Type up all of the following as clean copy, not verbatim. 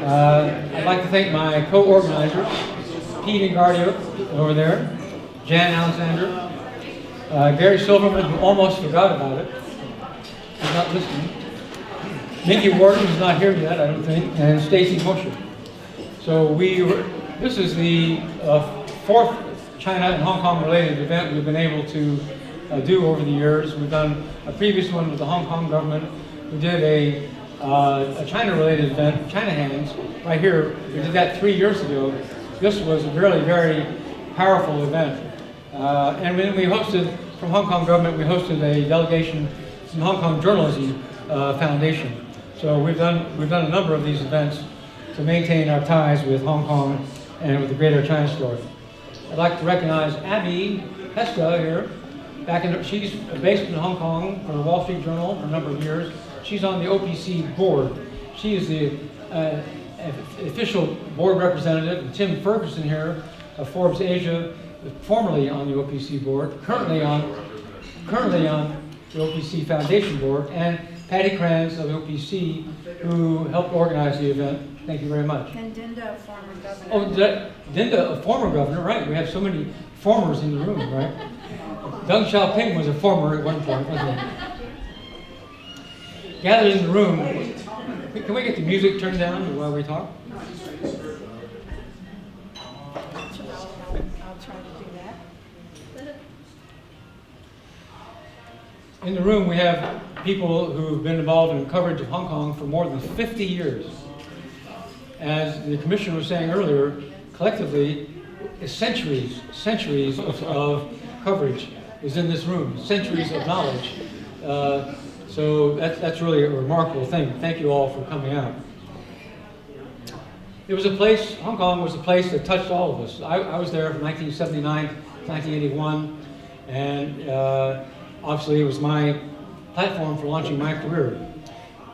I'd like to thank my co-organizers, Pete Ingardio over there, Jan Alexander, Gary Silverman, who almost forgot about it. He's not listening. Mickey Warden is not here yet, I don't think, and Stacy Mosher. So this is the fourth China and Hong Kong related event we've been able to do over the years. We've done a previous one with the Hong Kong government. We did a China related event, China Hands, right here. We did that 3 years ago. This was a really very powerful event. And when we hosted, from Hong Kong government, we hosted a delegation from Hong Kong Journalism Foundation. So we've done a number of these events to maintain our ties with Hong Kong and with the Greater China Story. I'd like to recognize Abby Pesta here. She's based in Hong Kong for the Wall Street Journal for a number of years. She's on the OPC board. She is the official board representative. And Tim Ferguson here of Forbes Asia, formerly on the OPC board, currently on the OPC Foundation board, and Patty Kranz of the OPC, who helped organize the event. Thank you very much. And Dinda, a former governor. Oh, Dinda, a former governor, right? We have so many formers in the room, right? Deng Xiaoping was a former at one point, wasn't he? Gathered in the room. Can we get the music turned down while we talk? I'll try to do that. In the room, we have people who've been involved in coverage of Hong Kong for more than 50 years. As the commissioner was saying earlier, collectively, centuries of coverage is in this room, centuries of knowledge. So that's really a remarkable thing. Thank you all for coming out. It was a place, Hong Kong was a place that touched all of us. I was there from 1979 to 1981, and obviously it was my platform for launching my career.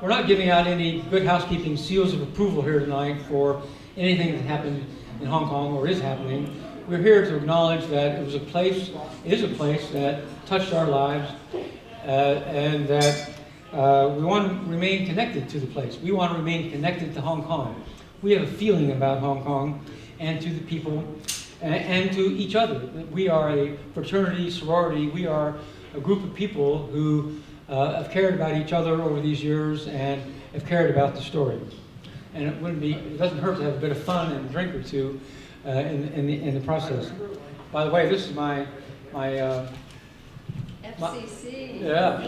We're not giving out any good housekeeping seals of approval here tonight for anything that happened in Hong Kong or is happening. We're here to acknowledge that it is a place that touched our lives, and that we want to remain connected to the place. We want to remain connected to Hong Kong. We have a feeling about Hong Kong and to the people and to each other. We are a fraternity, sorority. We are a group of people who have cared about each other over these years and have cared about the story. And it doesn't hurt to have a bit of fun and a drink or two in the process. By the way, this is my FCC. Yeah.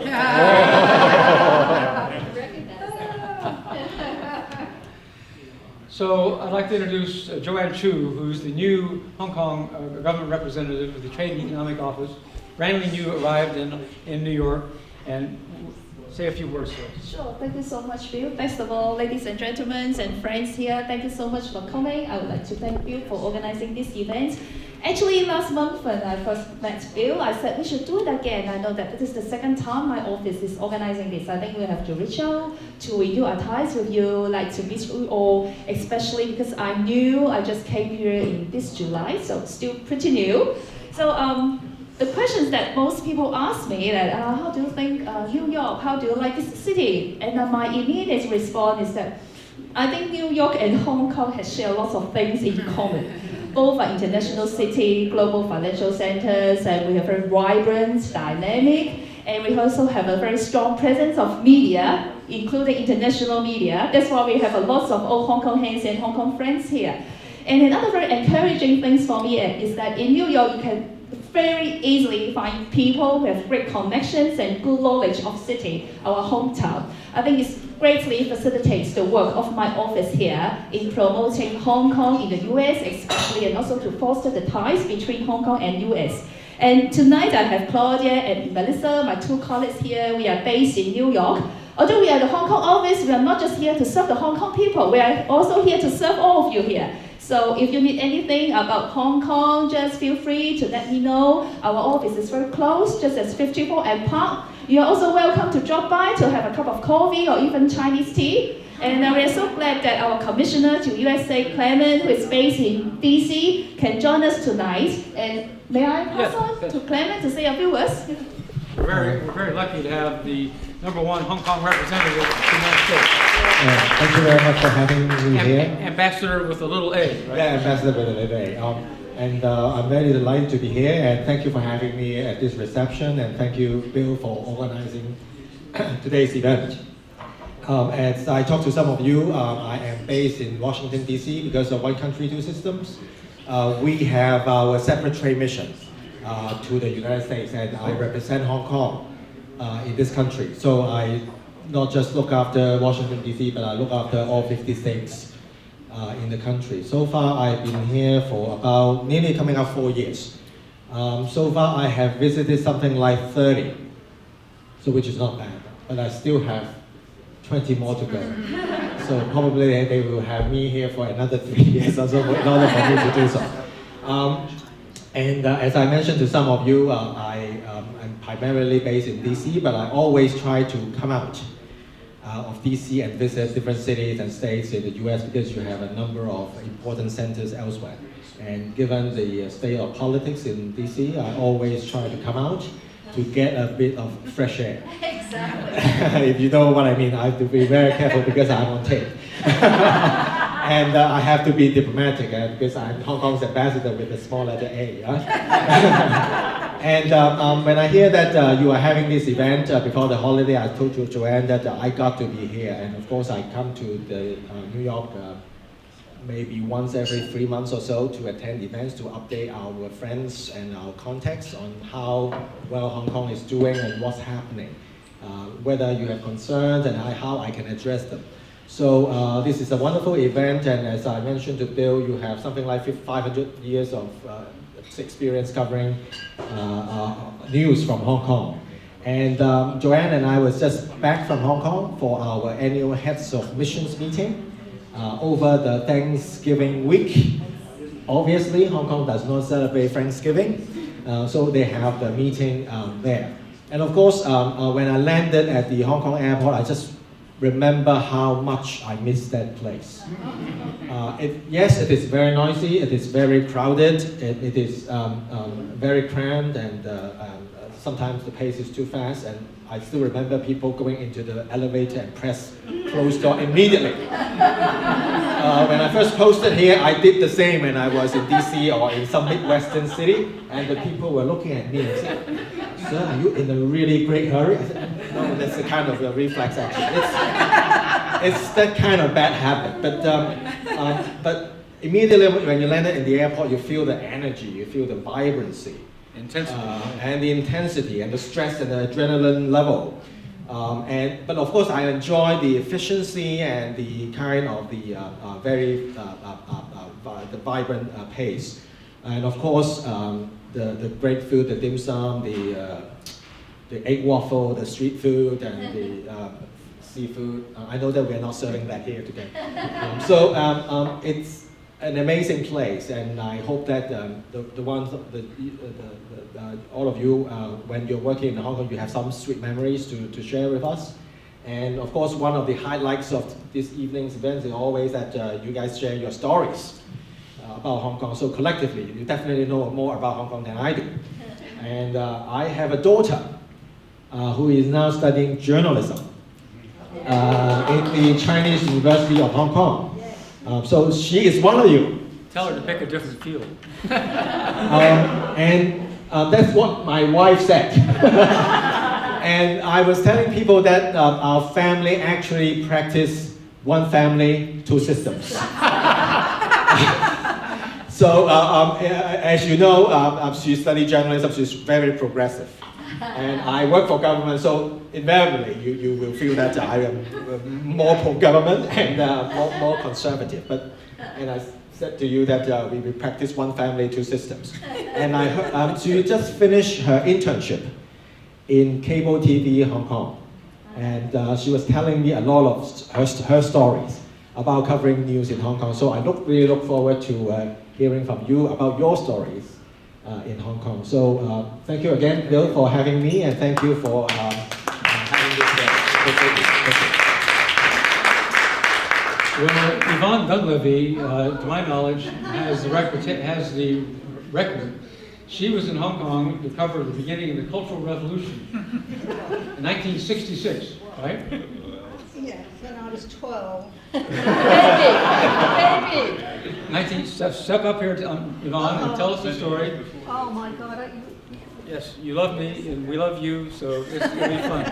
Recognize that. So I'd like to introduce Joanne Chu, who's the new Hong Kong government representative of the Trade and Economic Office. Brandly new, arrived in New York, and say a few words to us. Sure, thank you so much, Bill. First of all, ladies and gentlemen and friends here, thank you so much for coming. I would like to thank Bill for organizing this event. Actually, last month when I first met Bill, I said we should do it again. I know that this is the second time my office is organizing this. I think we have to reach out to renew our ties with you, like to meet you all, especially because I'm new. I just came here in this July, so still pretty new. So the questions that most people ask me that how do you think New York? How do you like this city? And my immediate response is that I think New York and Hong Kong has shared lots of things in common. Both are international city, global financial centers, and we have very vibrant, dynamic, and we also have a very strong presence of media, including international media. That's why we have a lot of old Hong Kong hands and Hong Kong friends here. And another very encouraging thing for me is that in New York you can very easily find people who have great connections and good knowledge of city, our hometown. I think it greatly facilitates the work of my office here in promoting Hong Kong in the US, especially, and also to foster the ties between Hong Kong and US. And tonight I have Claudia and Melissa, my two colleagues here. We are based in New York. Although we are the Hong Kong office, we are not just here to serve the Hong Kong people, we are also here to serve all of you here. So if you need anything about Hong Kong, just feel free to let me know. Our office is very close, just as 54 and Park. You are also welcome to drop by to have a cup of coffee or even Chinese tea. And we are so glad that our Commissioner to USA, Clement, who is based in DC, can join us tonight. And may I pass on to Clement to say a few words? we're very lucky to have the #1 Hong Kong representative of the United States. Thank you very much for having me here. Ambassador with a little A, right? Yeah, Ambassador with a little A. I'm very delighted to be here, and thank you for having me at this reception, and thank you, Bill, for organizing today's event. As I talked to some of you, I am based in Washington, D.C. because of One Country, Two Systems. We have our separate trade missions to the United States, and I represent Hong Kong in this country. So I not just look after Washington, D.C., but I look after all 50 states in the country. So far, I've been here for about nearly coming up 4 years. So far, I have visited something like 30, so which is not bad, but I still have 20 more to go. So probably they will have me here for another 3 years or so in order for me to do so. As I mentioned to some of you, I'm primarily based in DC, but I always try to come out of DC and visit different cities and states in the US because you have a number of important centers elsewhere. And given the state of politics in DC, I always try to come out to get a bit of fresh air. Exactly. If you know what I mean, I have to be very careful because I'm on tape. And I have to be diplomatic because I'm Hong Kong's ambassador with a small letter A. And when I hear that you are having this event before the holiday, I told you, Joanne, that I got to be here. And of course, I come to the New York maybe once every 3 months or so to attend events to update our friends and our contacts on how well Hong Kong is doing and what's happening, whether you have concerns and how I can address them. So this is a wonderful event, and as I mentioned to Bill, you have something like 500 years of experience covering news from Hong Kong. And Joanne and I was just back from Hong Kong for our annual Heads of Missions meeting over the Thanksgiving week. Obviously, Hong Kong does not celebrate Thanksgiving, so they have the meeting there. And of course, when I landed at the Hong Kong airport, I just remember how much I miss that place. Yes, it is very noisy, it is very crowded, it is very crammed, and sometimes the pace is too fast, and I still remember people going into the elevator and press close door immediately. When I first posted here, I did the same when I was in DC or in some Midwestern city, and the people were looking at me and said, "Sir, are you in a really great hurry?" I said, "No, that's the kind of a reflex action. It's that kind of bad habit." But immediately when you landed in the airport, you feel the energy, you feel the vibrancy. Intensity. And the intensity and the stress and the adrenaline level. But of course, I enjoy the efficiency and the kind of the very the vibrant pace. And of course, the great food, the dim sum, the egg waffle, the street food, and the seafood. I know that we're not serving that here today. It's an amazing place, and I hope that all of you, when you're working in Hong Kong, you have some sweet memories to share with us. And of course, one of the highlights of this evening's event is always that you guys share your stories about Hong Kong. So collectively, you definitely know more about Hong Kong than I do. And I have a daughter who is now studying journalism in the Chinese University of Hong Kong. So she is one of you. Tell her to pick a different field. That's what my wife said. And I was telling people that our family actually practice one family, two systems. So as you know, she studied journalism, she's very progressive. And I work for government, so invariably you will feel that I am more pro-government and more conservative. And I said to you that we practice one family, two systems. And I heard, she just finished her internship in cable TV Hong Kong. And she was telling me a lot of her stories about covering news in Hong Kong. So I really look forward to hearing from you about your stories in Hong Kong. So thank you again, Bill, for having me, and thank you for having this. Well, Yvonne Dunleavy, to my knowledge, has the record She was in Hong Kong to cover the beginning of the Cultural Revolution in 1966, right? Yes, when I was 12. Baby. Step up here, Yvonne, and tell us the story. Oh my God, Yes, you love me, and we love you, so this is going to be fun.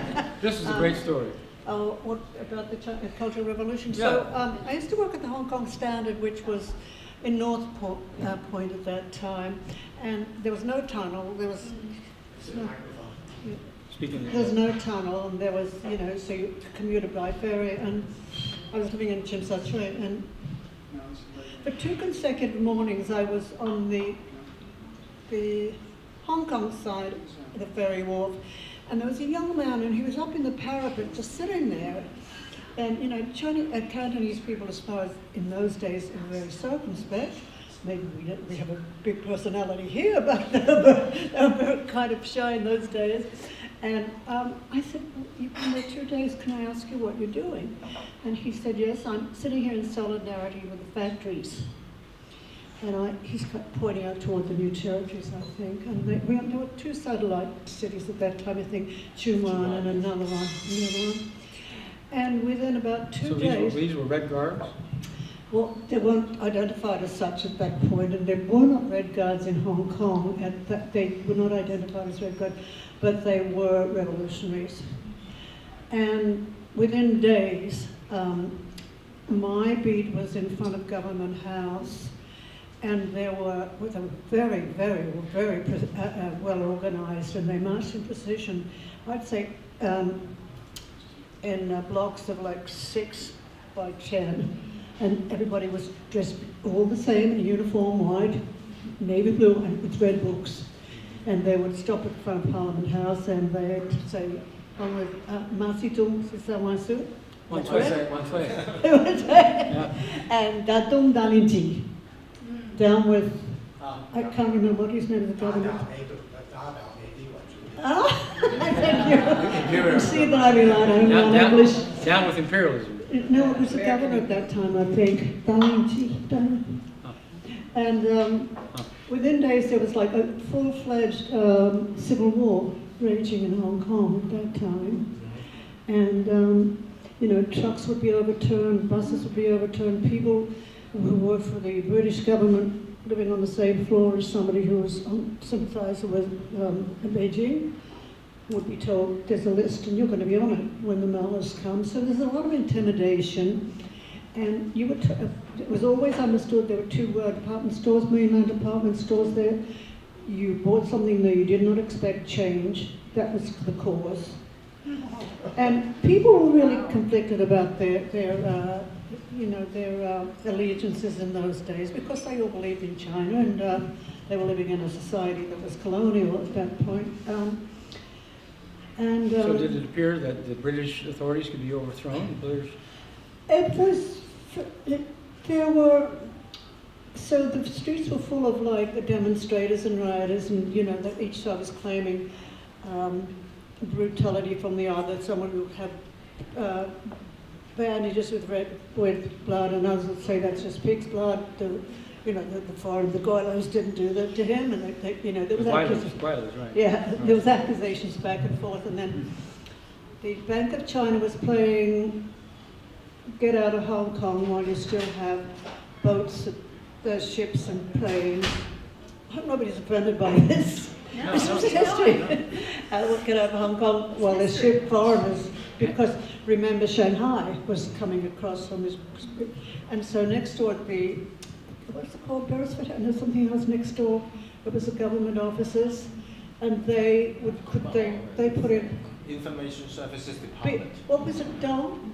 This is a great story. what about the Cultural Revolution? Yeah. So I used to work at the Hong Kong Standard, which was in North Point at that time, and there was no tunnel. There was no, Speaking there was no tunnel, and there was, so you commuted by ferry, and I was living in Tsim Sha Tsui, and for 2 consecutive mornings I was on the Hong Kong side of the ferry wharf, and there was a young man, and he was up in the parapet just sitting there. And Cantonese people, as far as in those days, were very circumspect. Maybe we have a big personality here, but they were kind of shy in those days. And I said, you've been there 2 days, can I ask you what you're doing? And he said, yes, I'm sitting here in solidarity with the factories. And he's pointing out toward the new territories, I think. And there were 2 satellite cities at that time, I think, Chunwan and another one. And within about 2 days... So these were Red Guards? Well, they weren't identified as such at that point, and they were not Red Guards in Hong Kong. They were not identified as Red Guards, but they were revolutionaries. And within days, my beat was in front of Government House, and they were very, very, very well organized, and they marched in precision. I'd say in blocks of like 6 by 10, and everybody was dressed all the same in uniform, white, navy blue, and with red books. And they would stop in front of Parliament House, and they'd say, "On with Ma Zedong, c'est ça, Ma Su?" One way. They would say, and Da Dong Da Lin Ji, down with, I can't remember what his name is, the governor. Thank you. See that I rely on English. Down with imperialism. No, it was the governor at that time, I think. And within days there was like a full-fledged civil war raging in Hong Kong at that time. And trucks would be overturned, buses would be overturned. People who worked for the British government living on the same floor as somebody who was sympathizer with Beijing would be told, there's a list and you're going to be on it when the maoists come. So there's a lot of intimidation. And it was always understood there were 2 department stores, mainland department stores there. You bought something that you did not expect change. That was the cause. And people were really conflicted about their allegiances in those days, because they all believed in China, and they were living in a society that was colonial at that point. So did it appear that the British authorities could be overthrown? So the streets were full of like demonstrators and rioters, and that each side was claiming brutality from the other. Someone would have bandages with blood, and others would say that's just pig's blood. The Goylos didn't do that to him, and there was Goylos, right? Yeah, there was accusations back and forth, and then the Bank of China was playing get out of Hong Kong while you still have boats, ships and planes. I hope nobody's offended by this. This was history. Get out of Hong Kong while there's ship foreigners, because remember Shanghai was coming across from this, and so next door at the, what's it called, Beresford, and there's something else next door. It was the government offices, and they put in Information Services Department. What was it, Dong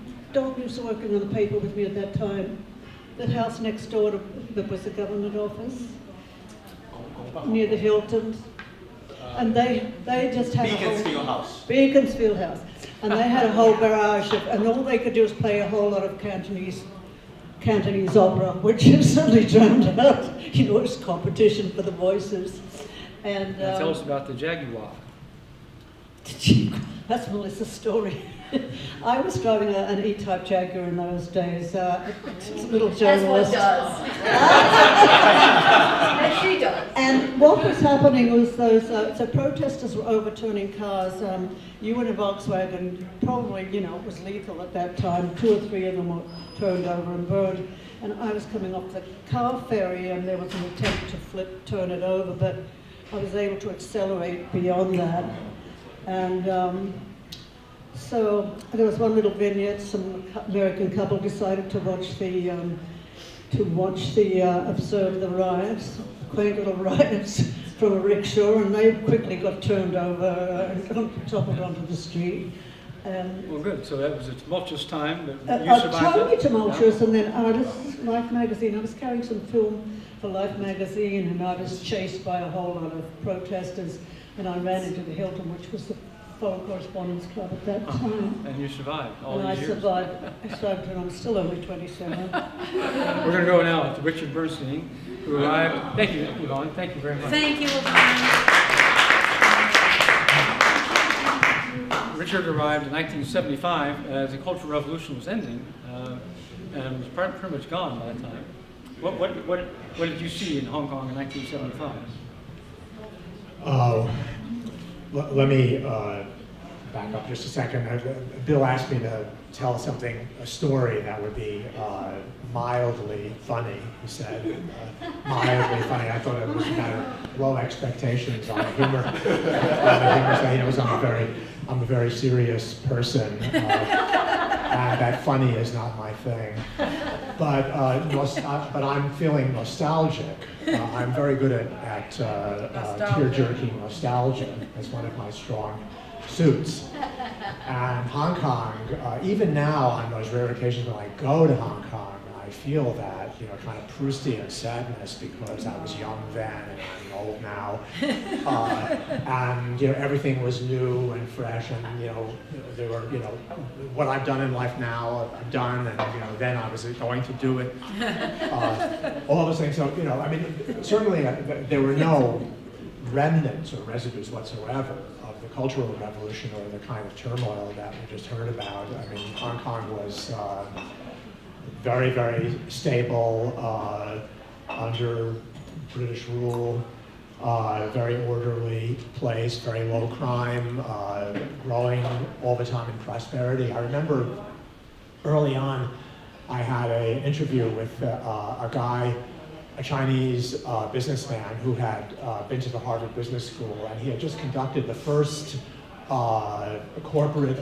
was working on the paper with me at that time. That house next door that was the government office near the Hilton, and they just had Beaconsfield House. Beaconsfield House, and they had a whole barrage of, and all they could do was play a whole lot of Cantonese opera, which is suddenly drowned out. It's competition for the voices. And Tell us about the Jaguar. That's Melissa's story. I was driving an E-Type Jaguar in those days. Little journalist. As one does. As she does. And what was happening was so protesters were overturning cars. You were in a Volkswagen, probably, you know, it was lethal at that time. 2 or 3 of them were turned over and burned. And I was coming off the car ferry, and there was an attempt to turn it over, but I was able to accelerate beyond that. And so there was one little vignette. Some American couple decided to observe the riots, quaint little riots from a rickshaw, and they quickly got turned over and toppled onto the street. Well, good. So that was a tumultuous time, but you survived Totally it? tumultuous, and then artists, Life magazine. I was carrying some film for Life magazine, and I was chased by a whole lot of protesters, and I ran into the Hilton, which was the Foreign Correspondents Club at that time. And you survived all And these years. I survived, and I'm still only 27. We're going to go now to Richard Bernstein, who arrived. Thank you, Yvonne. Thank you very much. Thank you, Yvonne. Richard arrived in 1975 as the Cultural Revolution was ending, and was pretty much gone by that time. What did you see in Hong Kong in 1975? Let me back up just a second. Bill asked me to tell a story that would be mildly funny, he said. Mildly funny. I thought it was kind of low expectations on humor. I'm a very serious person, and that funny is not my thing. But I'm feeling nostalgic. I'm very good at tear-jerking nostalgia. That's one of my strong suits. And Hong Kong, even now on those rare occasions when I go to Hong Kong, I feel that, kind of Proustian sadness because I was young then and I'm old now. And, everything was new and fresh, and, there were, what I've done in life now, I've done, and, then I was going to do it. All those things. So, certainly there were no remnants or residues whatsoever of the Cultural Revolution or the kind of turmoil that we just heard about. I mean, Hong Kong was very, very stable under British rule, very orderly place, very low crime, growing all the time in prosperity. I remember early on, I had an interview with a guy, a Chinese businessman who had been to the Harvard Business School, and he had just conducted the first corporate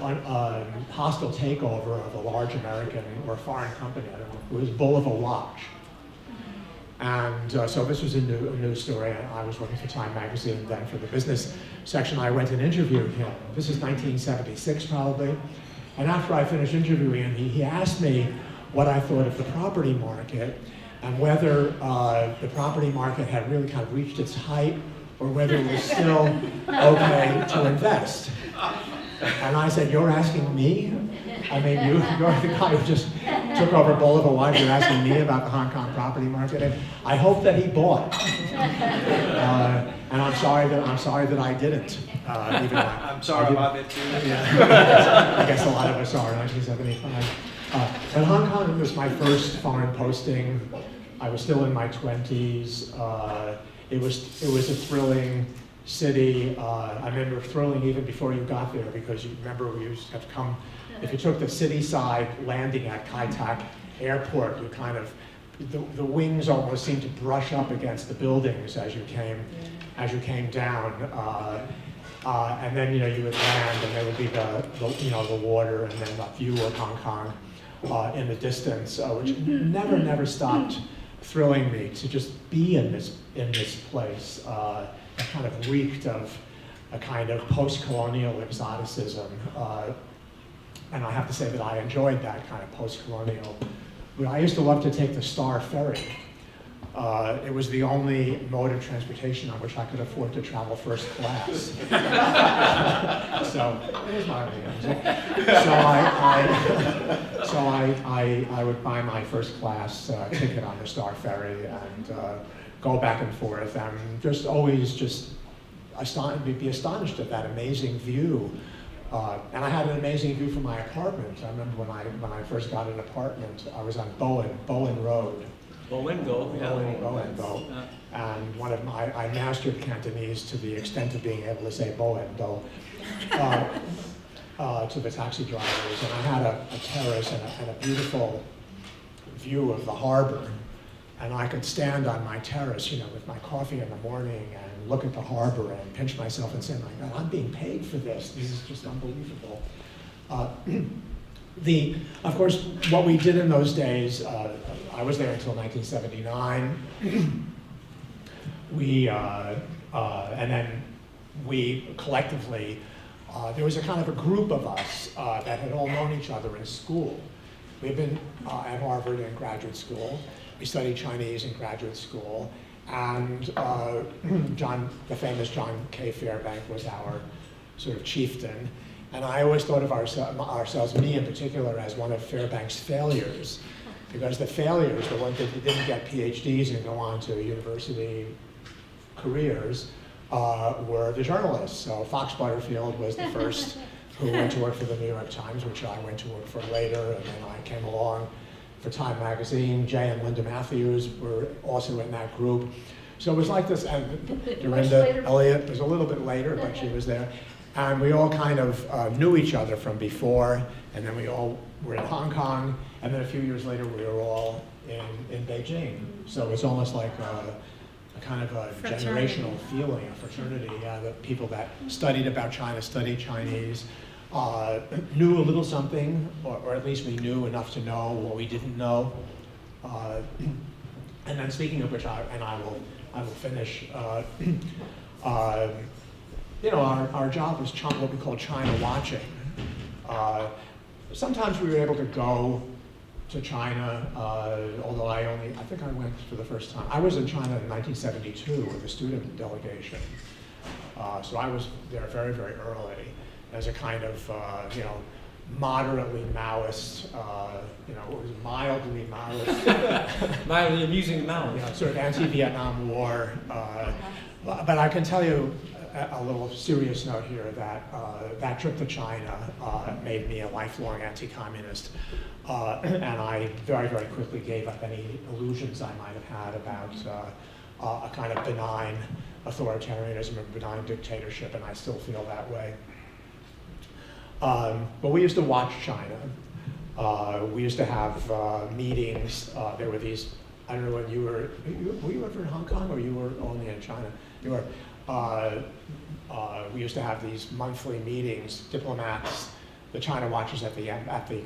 hostile takeover of a large American or foreign company. I don't know. It was Bull of a Watch. And so this was a new story. I was working for Time Magazine then for the business section. I went and interviewed him. This is 1976 probably. And after I finished interviewing him, he asked me what I thought of the property market and whether the property market had really kind of reached its height or whether it was still okay to invest. And I said, "You're asking me? I mean, you're the guy who just took over Bull of a Watch. You're asking me about the Hong Kong property market." And I hope that he bought. And I'm sorry that I didn't. Even though I'm sorry about it too. Yeah. I guess a lot of us are in 1975. But Hong Kong was my first foreign posting. I was still in my 20s. It was a thrilling city. I remember thrilling even before you got there because you remember we used to have to come. If you took the city side landing at Kai Tak Airport, you kind of the wings almost seemed to brush up against the buildings as you came down. And then you would land, and there would be the water, and then the view of Hong Kong in the distance, which never stopped thrilling me to just be in this place. It kind of reeked of a kind of post-colonial exoticism, and I have to say that I enjoyed that kind of post-colonial. I used to love to take the Star Ferry. It was the only mode of transportation on which I could afford to travel first class. So it was my music. So I would buy my first class ticket on the Star Ferry and go back and forth, and always be astonished at that amazing view And I had an amazing view from my apartment. I remember when I first got an apartment, I was on Bowen Road. Bowenville, yeah. Bowenville. And I mastered Cantonese to the extent of being able to say Bowenville to the taxi drivers. And I had a terrace and a beautiful view of the harbor. And I could stand on my terrace, with my coffee in the morning and look at the harbor and pinch myself and say, my God, I'm being paid for this. This is just unbelievable. Of course, what we did in those days, I was there until 1979. And then we collectively, there was a kind of a group of us that had all known each other in school. We've been at Harvard in graduate school. We studied Chinese in graduate school, and the famous John K. Fairbank was our sort of chieftain. And I always thought of ourselves, me in particular, as one of Fairbank's failures, because the failures, the ones that didn't get PhDs and go on to university careers, were the journalists. So Fox Butterfield was the first who went to work for the New York Times, which I went to work for later, and then I came along for Time Magazine. Jay and Linda Matthews were also in that group. So it was like this, and Dorinda Elliott was a little bit later, but she was there. And we all kind of knew each other from before, and then we all were in Hong Kong, and then a few years later we were all in Beijing. So it's almost like a kind of a generational feeling, a fraternity. The people that studied about China, studied Chinese, knew a little something, or at least we knew enough to know what we didn't know. And then speaking of which, I will finish. Our job was what we call China watching. Sometimes we were able to go to China, although I think I went for the first time. I was in China in 1972 with a student delegation. So I was there very, very early as a kind of, moderately Maoist, it was mildly Maoist. Mildly amusing Maoist. Sort of anti-Vietnam War. But I can tell you a little serious note here that that trip to China made me a lifelong anti-communist. And I very, very quickly gave up any illusions I might have had about a kind of benign authoritarianism and benign dictatorship, and I still feel that way. But we used to watch China. We used to have meetings. There were these, I don't know when were you ever in Hong Kong, or you were only in China? You were. We used to have these monthly meetings, diplomats, the China watchers at the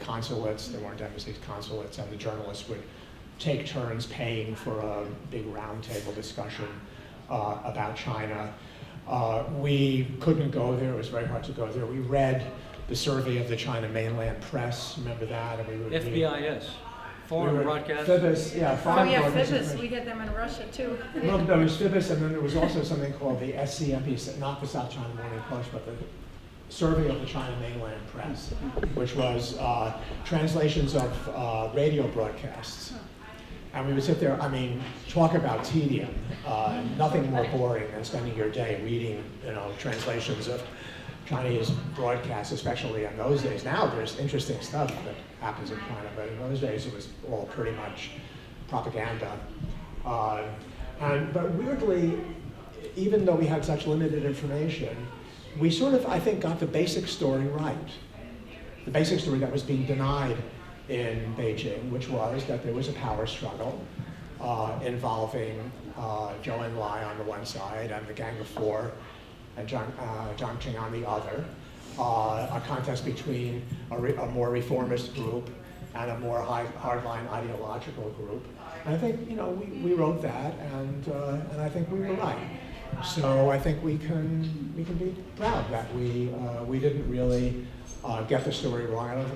consulates, there weren't embassies, consulates, and the journalists would take turns paying for a big roundtable discussion about China. We couldn't go there, it was very hard to go there. We read the survey of the China mainland press, remember that? And we would FBIS, Foreign Broadcast. FIBIS, yeah, Foreign Broadcast. FIBIS, we get them in Russia too. Well, there was FIBIS, and then there was also something called the SCMP, not the South China Morning Post, but the Survey of the China Mainland Press, which was translations of radio broadcasts. And we would sit there, talk about tedium. Nothing more boring than spending your day reading, translations of Chinese broadcasts, especially in those days. Now there's interesting stuff that happens in China, but in those days it was all pretty much propaganda. But weirdly, even though we had such limited information, we sort of, I think, got the basic story right. The basic story that was being denied in Beijing, which was that there was a power struggle involving Zhou Enlai on the one side and the Gang of Four and Jiang Qing on the other, a contest between a more reformist group and a more hardline ideological group. And I think, we wrote that, and I think we were right. So I think we can be proud that we didn't really get the story wrong. I don't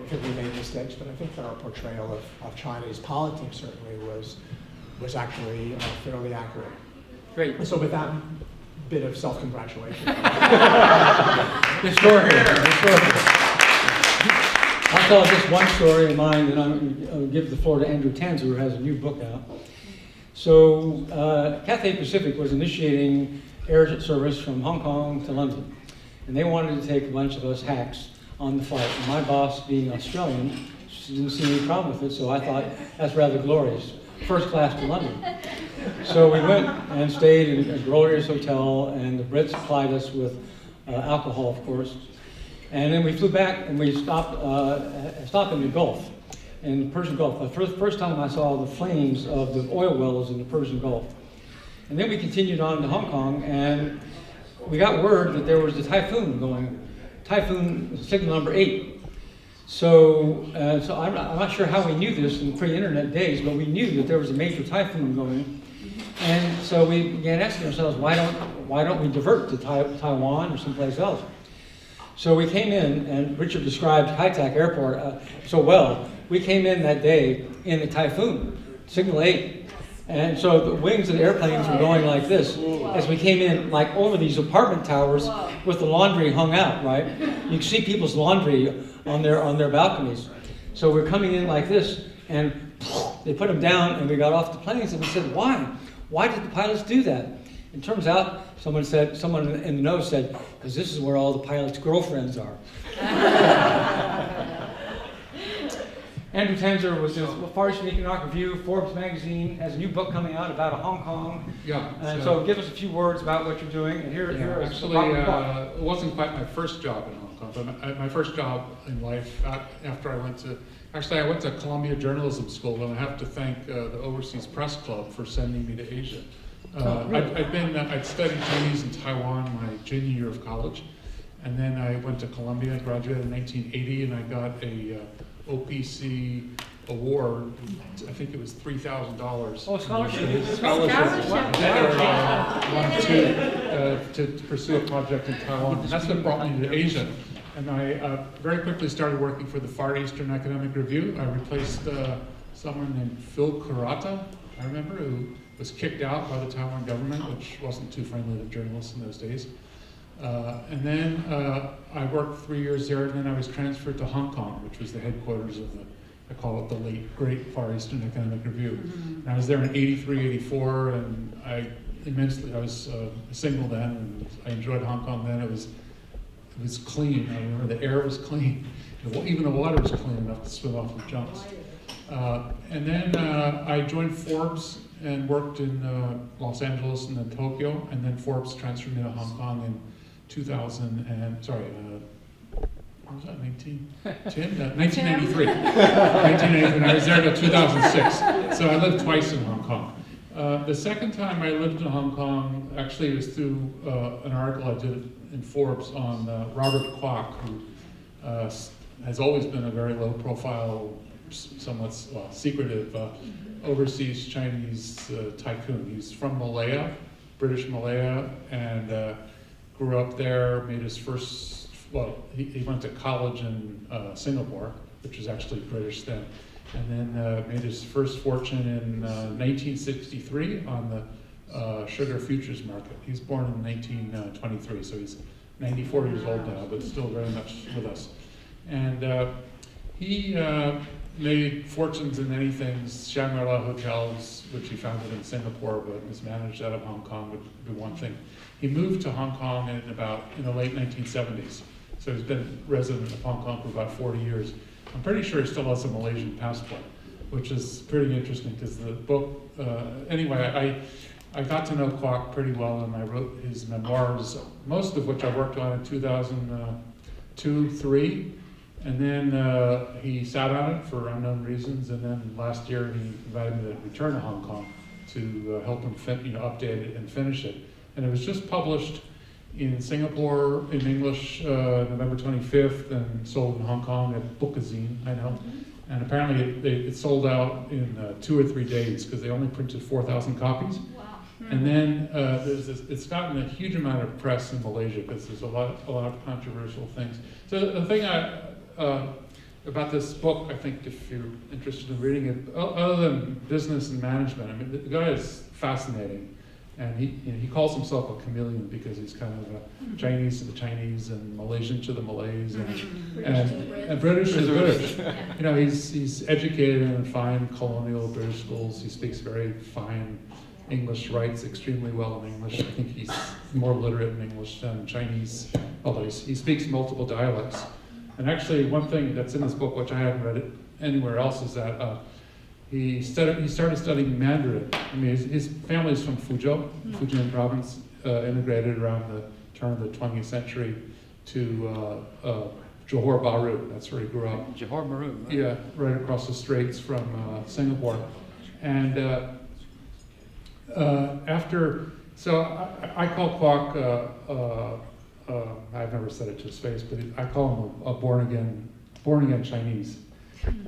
think we made mistakes, but I think that our portrayal of Chinese politics certainly was actually fairly accurate. Great. And so with that bit of self-congratulation. Good story. I'll tell just one story of mine, and I'll give the floor to Andrew Tanzer, who has a new book out. So Cathay Pacific was initiating air service from Hong Kong to London. and they wanted to take a bunch of us hacks on the flight. And my boss, being Australian, she didn't see any problem with it, so I thought that's rather glorious. First class to London. So we went and stayed in a glorious hotel, and the Brits supplied us with alcohol, of course. And then we flew back, and we stopped in the Gulf, in the Persian Gulf. The first time I saw the flames of the oil wells in the Persian Gulf. And then we continued on to Hong Kong, and we got word that there was a typhoon going, typhoon signal number 8. So I'm not sure how we knew this in pre-internet days, but we knew that there was a major typhoon going. And so we began asking ourselves, why don't we divert to Taiwan or someplace else? So we came in, and Richard described Kai Tak Airport so well. We came in that day in the typhoon, signal 8. And so the wings of the airplanes were going like this as we came in, like over these apartment towers with the laundry hung out, right? You could see people's laundry on their balconies. So we're coming in like this, and they put them down, and we got off the planes, and we said, why? Why did the pilots do that? It turns out, someone in the know said, because this is where all the pilots' girlfriends are. Andrew Tenzer was his Far Eastern Economic Review. Forbes magazine has a new book coming out about Hong Kong. Yeah. And so give us a few words about what you're doing. And here is actually, it wasn't quite my first job in Hong Kong, but my first job in life after I went to Columbia Journalism School, and I have to thank the Overseas Press Club for sending me to Asia. I'd studied Chinese in Taiwan my junior year of college, and then I went to Columbia. I graduated in 1980, and I got a OPC award. I think it was $3,000. Oh, scholarship. To pursue a project in Taiwan. And that's what brought me to Asia. And I very quickly started working for the Far Eastern Economic Review. I replaced someone named Phil Kurata, I remember, who was kicked out by the Taiwan government, which wasn't too friendly to journalists in those days. And then I worked 3 years there, and then I was transferred to Hong Kong, which was the headquarters of I call it the late, great Far Eastern Economic Review. And I was there in 83, 84, and I was single then, and I enjoyed Hong Kong then. It was clean. I remember the air was clean. Even the water was clean enough to swim off the junks. And then I joined Forbes and worked in Los Angeles and then Tokyo, and then Forbes transferred me to Hong Kong in 1993. 1993, and I was there until 2006. So I lived twice in Hong Kong. The second time I lived in Hong Kong, actually, was through an article I did in Forbes on Robert Kwok, who has always been a very low-profile, somewhat secretive overseas Chinese tycoon. He's from Malaya, British Malaya, and grew up there, made his first, he went to college in Singapore, which was actually British then, and then made his first fortune in 1963 on the sugar futures market. He's born in 1923, so he's 94 years old now, but still very much with us. And he made fortunes in many things. Shangri-La Hotels, which he founded in Singapore, but was managed out of Hong Kong, would be one thing. He moved to Hong Kong in the late 1970s. So he's been resident of Hong Kong for about 40 years. I'm pretty sure he still has a Malaysian passport, which is pretty interesting because the book, anyway, I got to know Kwok pretty well, and I wrote his memoirs, most of which I worked on in 2002, 3. And then he sat on it for unknown reasons, and then last year he invited me to return to Hong Kong to help him update it and finish it. And it was just published in Singapore in English November 25th, and sold in Hong Kong at Bookazine, I know. And apparently it sold out in 2 or 3 days because they only printed 4,000 copies. Wow. And then it's gotten a huge amount of press in Malaysia because there's a lot of controversial things. So the thing about this book, I think if you're interested in reading it, other than business and management, I mean, the guy is fascinating. And he calls himself a chameleon because he's kind of a Chinese to the Chinese and Malaysian to the Malays and British to the British. You know, he's educated in fine colonial British schools. He speaks very fine English, writes extremely well in English. I think he's more literate in English than Chinese, although he speaks multiple dialects. And actually, one thing that's in this book, which I haven't read it anywhere else, is that he started studying Mandarin. I mean, his family is from Fuzhou, Fujian province, immigrated around the turn of the 20th century to Johor Bahru. That's where he grew up. Johor Bahru. Right? Yeah, right across the straits from Singapore. And so I call Kwok, I've never said it to his face, but I call him a born again Chinese.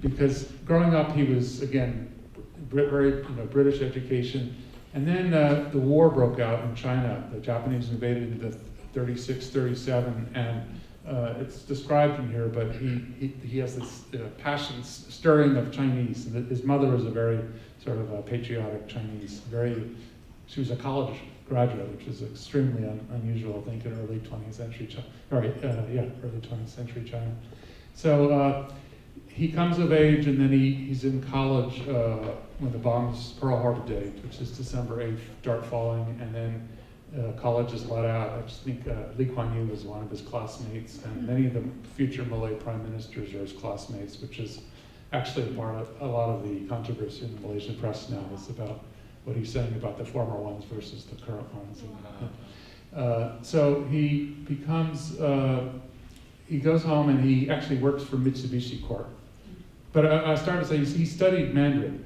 Because growing up, he was, again, very British education. And then the war broke out in China. The Japanese invaded in 36, 37, and it's described in here, but he has this passion stirring of Chinese. His mother was a very sort of patriotic Chinese. She was a college graduate, which is extremely unusual, I think, in early 20th century China. Early 20th century China. So he comes of age, and then he's in college when the bombs, Pearl Harbor Day, which is December 8th, start falling, and then college is let out. I just think Lee Kuan Yew was one of his classmates, and many of the future Malay prime ministers are his classmates, which is actually part of a lot of the controversy in the Malaysian press now is about what he's saying about the former ones versus the current ones. So he becomes, he goes home and he actually works for Mitsubishi Corp. But I started to say he studied Mandarin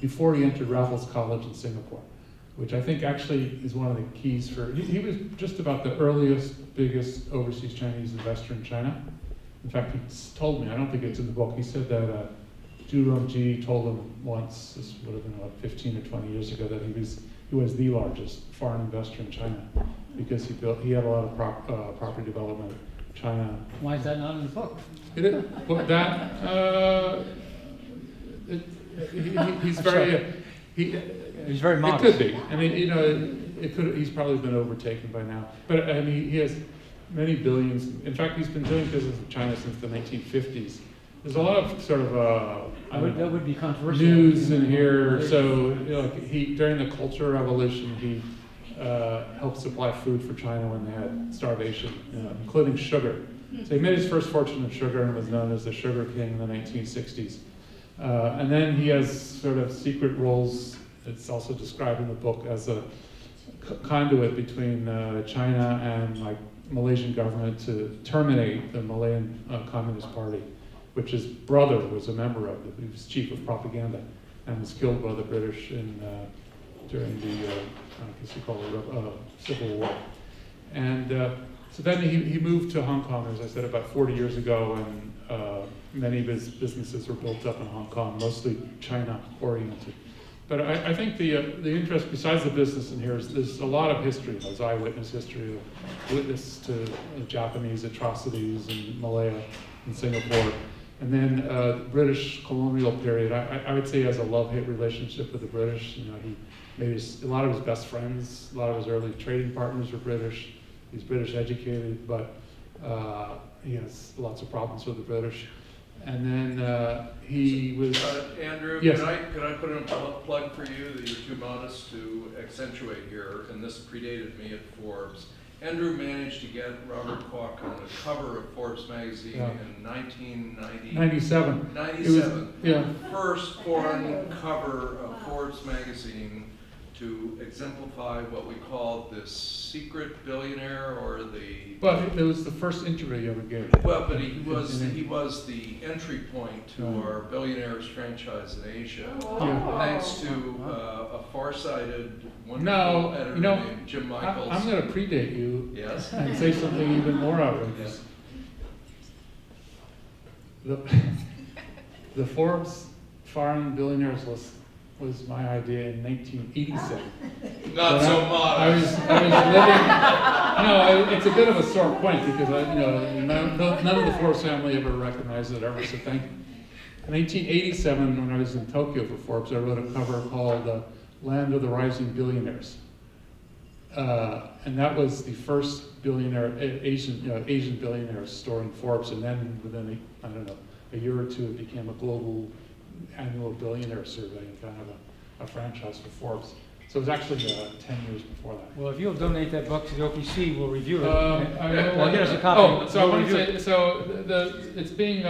before he entered Raffles College in Singapore, which I think actually is one of the keys for, he was just about the earliest, biggest overseas Chinese investor in China. In fact, he told me, I don't think it's in the book, he said that Zhu Rongji told him once, this would have been about 15 or 20 years ago, that he was the largest foreign investor in China because he had a lot of property development in China. Why is that not in the book? Well, he's very... He's very modest. It could be. I mean, he's probably been overtaken by now. But I mean, he has many billions. In fact, he's been doing business in China since the 1950s. There's a lot of sort of that would be controversial. News in here. So during the Cultural Revolution, he helped supply food for China when they had starvation, including sugar. So he made his first fortune in sugar and was known as the Sugar King in the 1960s. And then he has sort of secret roles. It's also described in the book as a conduit between China and Malaysian government to terminate the Malayan Communist Party, which his brother was a member of. He was chief of propaganda and was killed by the British during the, I guess you call it, Civil War. And so then he moved to Hong Kong, as I said, about 40 years ago, and many of his businesses were built up in Hong Kong, mostly China-oriented. But I think the interest, besides the business in here, is there's a lot of history. There's eyewitness history of witness to Japanese atrocities in Malaya and Singapore. And then the British colonial period, I would say he has a love-hate relationship with the British. He made a lot of his best friends, a lot of his early trading partners were British. He's British educated, but he has lots of problems with the British. And then he was... Andrew, yes. could I put in a plug for you that you're too modest to accentuate here, and this predated me at Forbes. Andrew managed to get Robert Kwok on the cover of Forbes magazine in 1997. 97. Yeah. First foreign cover of Forbes magazine to exemplify what we call this secret billionaire, or the... Well, it was the first interview you ever gave. Well, but he was the entry point to our Billionaires franchise in Asia, thanks to a farsighted, wonderful editor named Jim Michaels. I'm going to predate you. Yes. And say something even more outrageous. The Forbes Foreign Billionaires list was my idea in 1987. Not so modest. I was living. No, it's a bit of a sore point because none of the Forbes family ever recognized it ever. So thank you. In 1987, when I was in Tokyo for Forbes, I wrote a cover called "Land of the Rising Billionaires," and that was the first Asian billionaire story in Forbes. And then within a year or two, it became a global annual billionaire survey and kind of a franchise for Forbes. So it was actually 10 years before that. Well, if you'll donate that book to the OPC, we'll review it. I will- Well, get us a copy. Oh, so I We'll want to review it. say, so it's being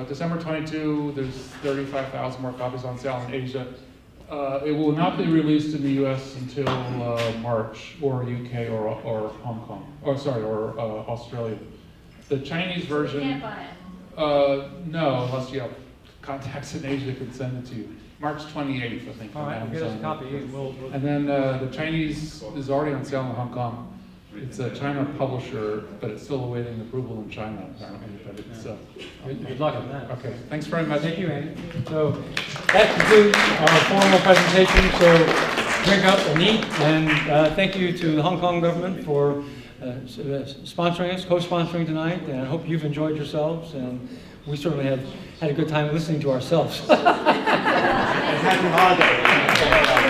December 22. There's 35,000 more copies on sale in Asia. It will not be released in the U.S. until March, or UK, or Hong Kong, or sorry, or Australia. The Chinese version. No, unless you have contacts in Asia, can send it to you. March 28th, I think. All on right, get us a Amazon. copy. We'll And then the Chinese is already on sale in Hong Kong. It's a China publisher, but it's still awaiting approval in China, apparently. But it's good luck on that. okay. Thanks very much. Thank you, Andy. So that concludes our formal presentation. So drink up and eat, and thank you to the Hong Kong government for sponsoring us, co-sponsoring tonight, and I hope you've enjoyed yourselves, and we certainly have had a good time listening to ourselves. Happy holidays.